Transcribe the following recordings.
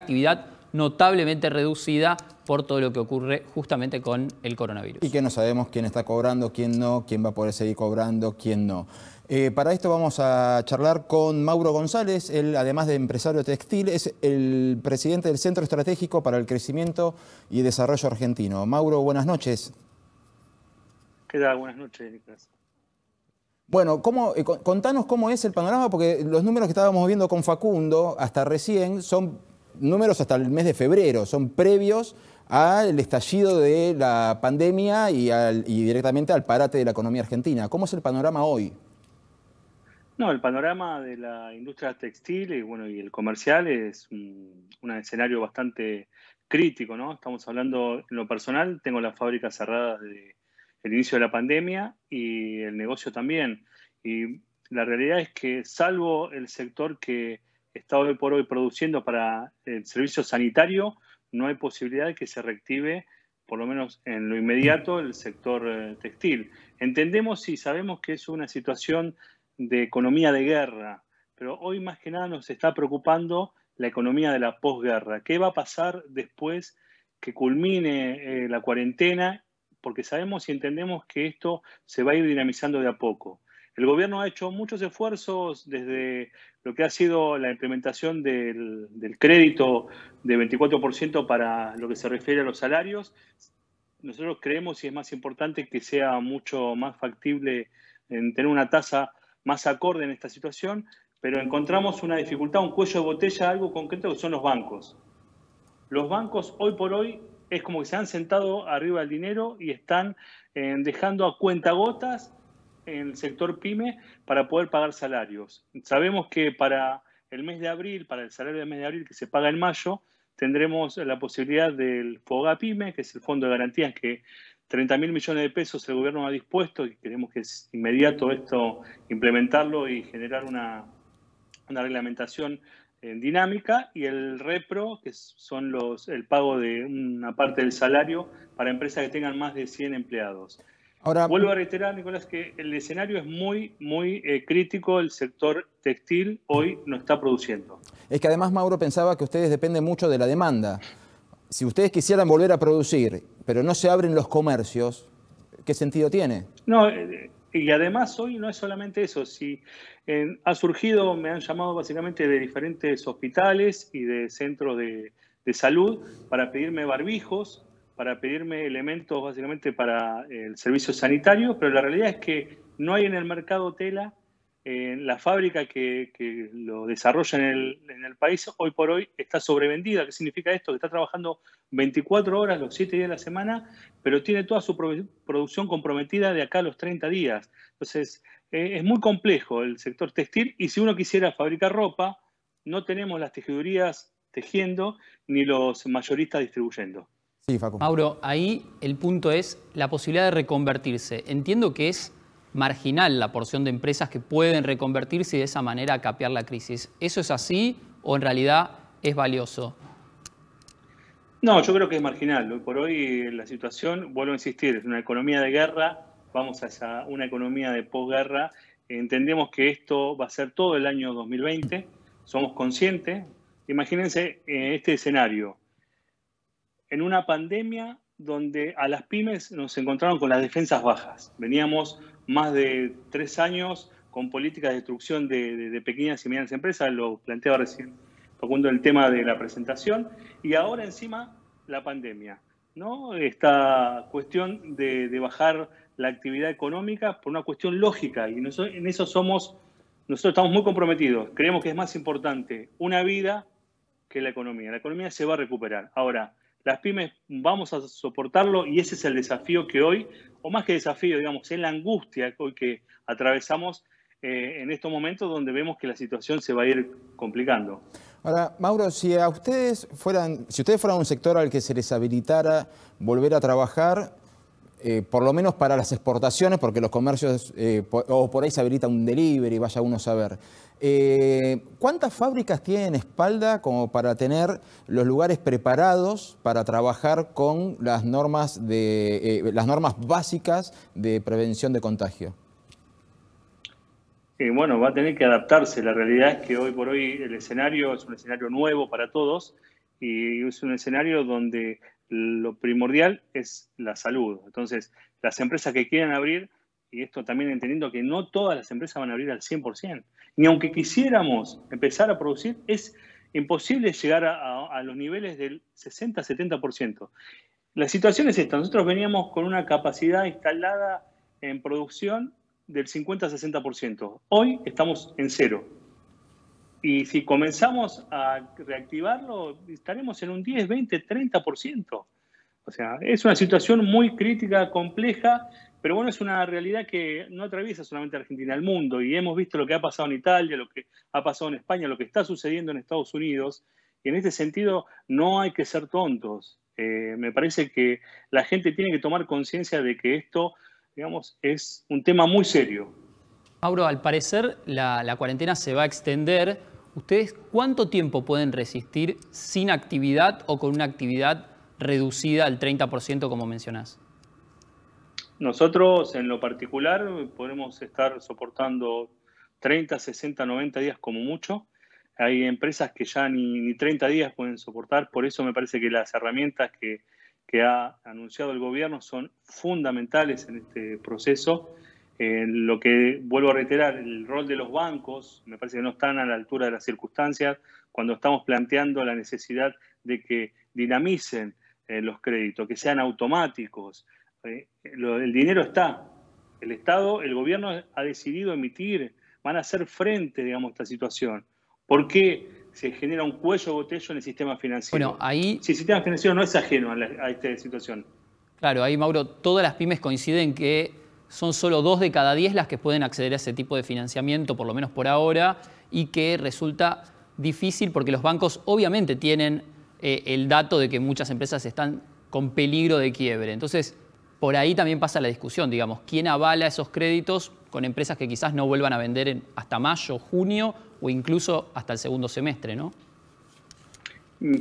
actividad notablemente reducida por todo lo que ocurre justamente con el coronavirus. Y que no sabemos quién está cobrando, quién no, quién va a poder seguir cobrando, quién no. Para esto vamos a charlar con Mauro González. Él, además de empresario textil, es el presidente del Centro Estratégico para el Crecimiento y Desarrollo Argentino. Mauro, buenas noches. ¿Qué tal? Buenas noches, Nicolás. Bueno, contanos cómo es el panorama, porque los números que estábamos viendo con Facundo hasta recién son números hasta el mes de febrero, son previos al estallido de la pandemia y directamente al parate de la economía argentina. ¿Cómo es el panorama hoy? No, el panorama de la industria textil y el comercial es un escenario bastante crítico, ¿no? Estamos hablando, en lo personal, tengo las fábricas cerradas desde el inicio de la pandemia y el negocio también. Y la realidad es que, salvo el sector que está hoy por hoy produciendo para el servicio sanitario, no hay posibilidad de que se reactive, por lo menos en lo inmediato, el sector textil. Entendemos y sabemos que es una situación de economía de guerra, pero hoy más que nada nos está preocupando la economía de la posguerra. ¿Qué va a pasar después que culmine la cuarentena? Porque sabemos y entendemos que esto se va a ir dinamizando de a poco. El gobierno ha hecho muchos esfuerzos desde lo que ha sido la implementación del crédito de 24% para lo que se refiere a los salarios. Nosotros creemos y es más importante que sea mucho más factible en tener una tasa más acorde en esta situación, pero encontramos una dificultad, un cuello de botella, algo concreto, que son los bancos. Los bancos hoy por hoy es como que se han sentado arriba del dinero y están dejando a cuentagotas en el sector pyme para poder pagar salarios. Sabemos que para el mes de abril, para el salario del mes de abril que se paga en mayo, tendremos la posibilidad del FOGAPYME, que es el Fondo de Garantías que 30.000 millones de pesos el gobierno ha dispuesto y queremos que es inmediato esto implementarlo y generar una reglamentación dinámica, y el repro, que son el pago de una parte del salario para empresas que tengan más de 100 empleados. Ahora, vuelvo a reiterar, Nicolás, que el escenario es muy crítico. El sector textil hoy no está produciendo. es que además Mauro pensaba que ustedes dependen mucho de la demanda. Si ustedes quisieran volver a producir, pero no se abren los comercios, ¿qué sentido tiene? No, y además hoy no es solamente eso. Ha surgido, me han llamado básicamente de diferentes hospitales y de centros de salud para pedirme barbijos, para pedirme elementos básicamente para el servicio sanitario, pero la realidad es que no hay en el mercado tela. La fábrica que lo desarrolla en el país hoy por hoy está sobrevendida. ¿Qué significa esto? Que está trabajando 24 horas los 7 días de la semana, pero tiene toda su producción comprometida de acá a los 30 días. Entonces, es muy complejo el sector textil, y si uno quisiera fabricar ropa, no tenemos las tejedurías tejiendo ni los mayoristas distribuyendo. Sí, Facu. Mauro, ahí el punto es la posibilidad de reconvertirse. Entiendo que es marginal la porción de empresas que pueden reconvertirse y de esa manera capear la crisis. ¿Eso es así o en realidad es valioso? No, yo creo que es marginal. Hoy por hoy la situación, vuelvo a insistir, es una economía de guerra, vamos hacia una economía de posguerra. Entendemos que esto va a ser todo el año 2020, somos conscientes. Imagínense este escenario. En una pandemia donde a las pymes nos encontraron con las defensas bajas. Veníamos más de 3 años con políticas de destrucción de pequeñas y medianas empresas, lo planteaba recién Facundo el tema de la presentación, y ahora encima la pandemia, ¿no? Esta cuestión de bajar la actividad económica por una cuestión lógica, y nosotros estamos muy comprometidos. Creemos que es más importante una vida que la economía. La economía se va a recuperar. Ahora, las pymes vamos a soportarlo, y ese es el desafío que hoy, o más que desafío, digamos, es la angustia hoy que atravesamos en estos momentos donde vemos que la situación se va a ir complicando. Ahora, Mauro, si ustedes fueran un sector al que se les habilitara volver a trabajar, por lo menos para las exportaciones, porque los comercios, o por ahí se habilita un delivery, vaya uno a saber. ¿Cuántas fábricas tienen espalda como para tener los lugares preparados para trabajar con las normas básicas de prevención de contagio? Bueno, va a tener que adaptarse. La realidad es que hoy por hoy el escenario es un escenario nuevo para todos, y es un escenario donde lo primordial es la salud. Entonces, las empresas que quieran abrir, y esto también entendiendo que no todas las empresas van a abrir al 100%, ni aunque quisiéramos empezar a producir, es imposible llegar a los niveles del 60-70%. La situación es esta, nosotros veníamos con una capacidad instalada en producción del 50-60%. Hoy estamos en cero. Y si comenzamos a reactivarlo, estaremos en un 10, 20, 30%. O sea, es una situación muy crítica, compleja, pero bueno, es una realidad que no atraviesa solamente a Argentina, al mundo. Y hemos visto lo que ha pasado en Italia, lo que ha pasado en España, lo que está sucediendo en Estados Unidos. Y en este sentido, no hay que ser tontos. Me parece que la gente tiene que tomar conciencia de que esto, digamos, es un tema muy serio. Mauro, al parecer la cuarentena se va a extender. ¿Ustedes cuánto tiempo pueden resistir sin actividad o con una actividad reducida al 30% como mencionás? Nosotros, en lo particular, podemos estar soportando 30, 60, 90 días como mucho. Hay empresas que ya ni 30 días pueden soportar, por eso me parece que las herramientas que ha anunciado el gobierno son fundamentales en este proceso. Lo que vuelvo a reiterar, el rol de los bancos, me parece que no están a la altura de las circunstancias cuando estamos planteando la necesidad de que dinamicen los créditos, que sean automáticos. El dinero está, el Estado, el gobierno ha decidido emitir, van a hacer frente, digamos, a esta situación. ¿Por qué se genera un cuello botella en el sistema financiero? Bueno, ahí... Si el sistema financiero no es ajeno a esta situación. Claro, ahí, Mauro, todas las pymes coinciden que son solo 2 de cada 10 las que pueden acceder a ese tipo de financiamiento, por lo menos por ahora, y que resulta difícil porque los bancos obviamente tienen el dato de que muchas empresas están con peligro de quiebre. Entonces, por ahí también pasa la discusión, digamos, ¿quién avala esos créditos con empresas que quizás no vuelvan a vender hasta mayo, junio o incluso hasta el segundo semestre, ¿no?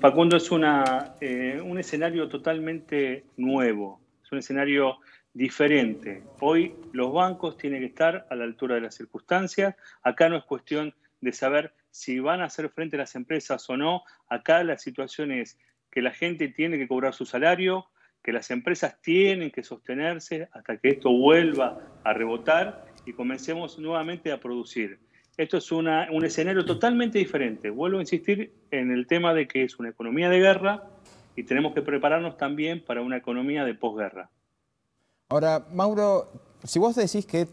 Facundo, es un escenario totalmente nuevo, es un escenario diferente. Hoy los bancos tienen que estar a la altura de las circunstancias. Acá no es cuestión de saber si van a hacer frente a las empresas o no. Acá la situación es que la gente tiene que cobrar su salario, que las empresas tienen que sostenerse hasta que esto vuelva a rebotar y comencemos nuevamente a producir. Esto es un escenario totalmente diferente. Vuelvo a insistir en el tema de que es una economía de guerra y tenemos que prepararnos también para una economía de posguerra. Ahora, Mauro, si vos decís que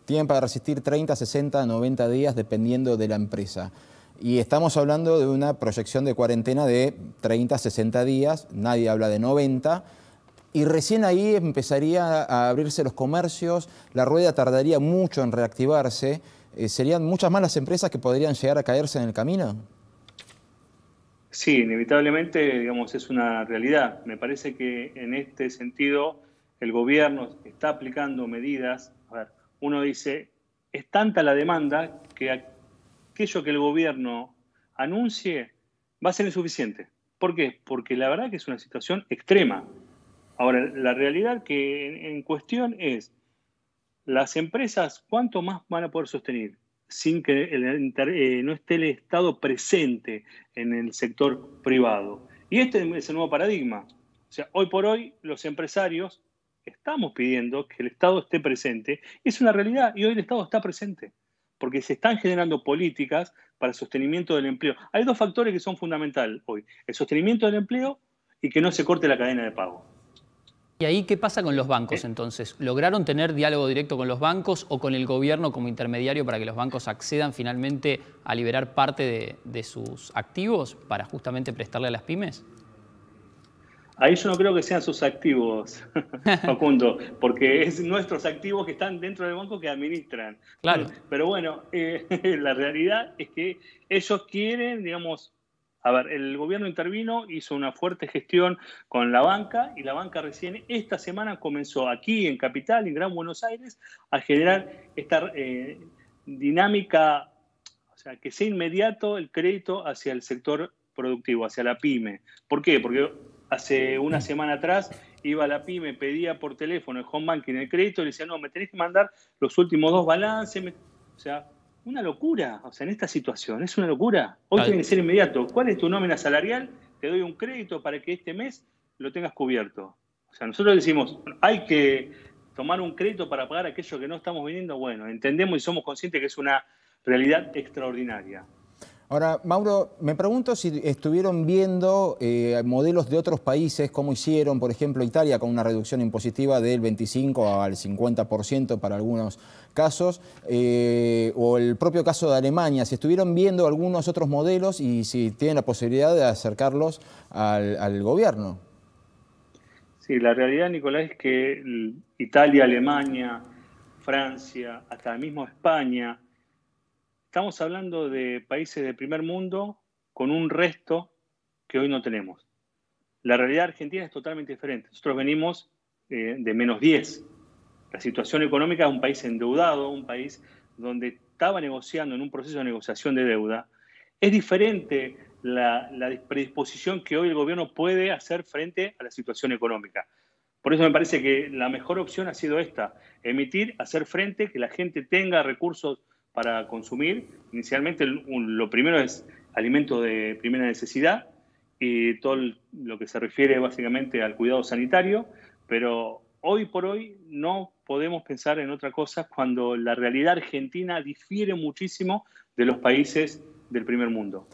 tienen para resistir 30, 60, 90 días dependiendo de la empresa, y estamos hablando de una proyección de cuarentena de 30, 60 días, nadie habla de 90, y recién ahí empezaría a abrirse los comercios, la rueda tardaría mucho en reactivarse, ¿serían muchas más las empresas que podrían llegar a caerse en el camino? Sí, inevitablemente, digamos, es una realidad. Me parece que en este sentido el gobierno está aplicando medidas. A ver, uno dice, es tanta la demanda que aquello que el gobierno anuncie va a ser insuficiente. ¿Por qué? Porque la verdad que es una situación extrema. Ahora, la realidad que en cuestión es, las empresas, ¿cuánto más van a poder sostener sin que no esté el Estado presente en el sector privado? Y este es el nuevo paradigma. O sea, hoy por hoy los empresarios estamos pidiendo que el Estado esté presente. Es una realidad y hoy el Estado está presente porque se están generando políticas para el sostenimiento del empleo. Hay 2 factores que son fundamentales hoy. El sostenimiento del empleo y que no se corte la cadena de pago. ¿Y ahí qué pasa con los bancos entonces? ¿Lograron tener diálogo directo con los bancos o con el gobierno como intermediario para que los bancos accedan finalmente a liberar parte de sus activos para justamente prestarle a las pymes? Ahí yo no creo que sean sus activos, Facundo, porque es nuestros activos que están dentro del banco que administran. Claro. Pero bueno, la realidad es que ellos quieren, digamos, a ver, el gobierno intervino, hizo una fuerte gestión con la banca y la banca recién esta semana comenzó aquí en Capital, en Gran Buenos Aires, a generar esta dinámica, o sea, que sea inmediato el crédito hacia el sector productivo, hacia la pyme. ¿Por qué? Porque hace una semana atrás iba la pyme, pedía por teléfono el home banking el crédito y le decía, no, me tenés que mandar los últimos 2 balances. O sea, una locura. O sea, en esta situación es una locura. Hoy tiene que ser inmediato. ¿Cuál es tu nómina salarial? te doy un crédito para que este mes lo tengas cubierto. O sea, nosotros decimos, hay que tomar un crédito para pagar aquello que no estamos vendiendo. Bueno, entendemos y somos conscientes que es una realidad extraordinaria. Ahora, Mauro, me pregunto si estuvieron viendo modelos de otros países, cómo hicieron, por ejemplo, Italia, con una reducción impositiva del 25 al 50% para algunos casos, o el propio caso de Alemania, si estuvieron viendo algunos otros modelos y si tienen la posibilidad de acercarlos al gobierno. Sí, la realidad, Nicolás, es que Italia, Alemania, Francia, hasta mismo España, estamos hablando de países del primer mundo con un resto que hoy no tenemos. La realidad argentina es totalmente diferente. Nosotros venimos de -10. La situación económica es un país endeudado, un país donde estaba negociando en un proceso de negociación de deuda. Es diferente la predisposición que hoy el gobierno puede hacer frente a la situación económica. Por eso me parece que la mejor opción ha sido esta, emitir, hacer frente, que la gente tenga recursos para consumir. Inicialmente lo primero es alimentos de primera necesidad y todo lo que se refiere básicamente al cuidado sanitario, pero hoy por hoy no podemos pensar en otra cosa cuando la realidad argentina difiere muchísimo de los países del primer mundo.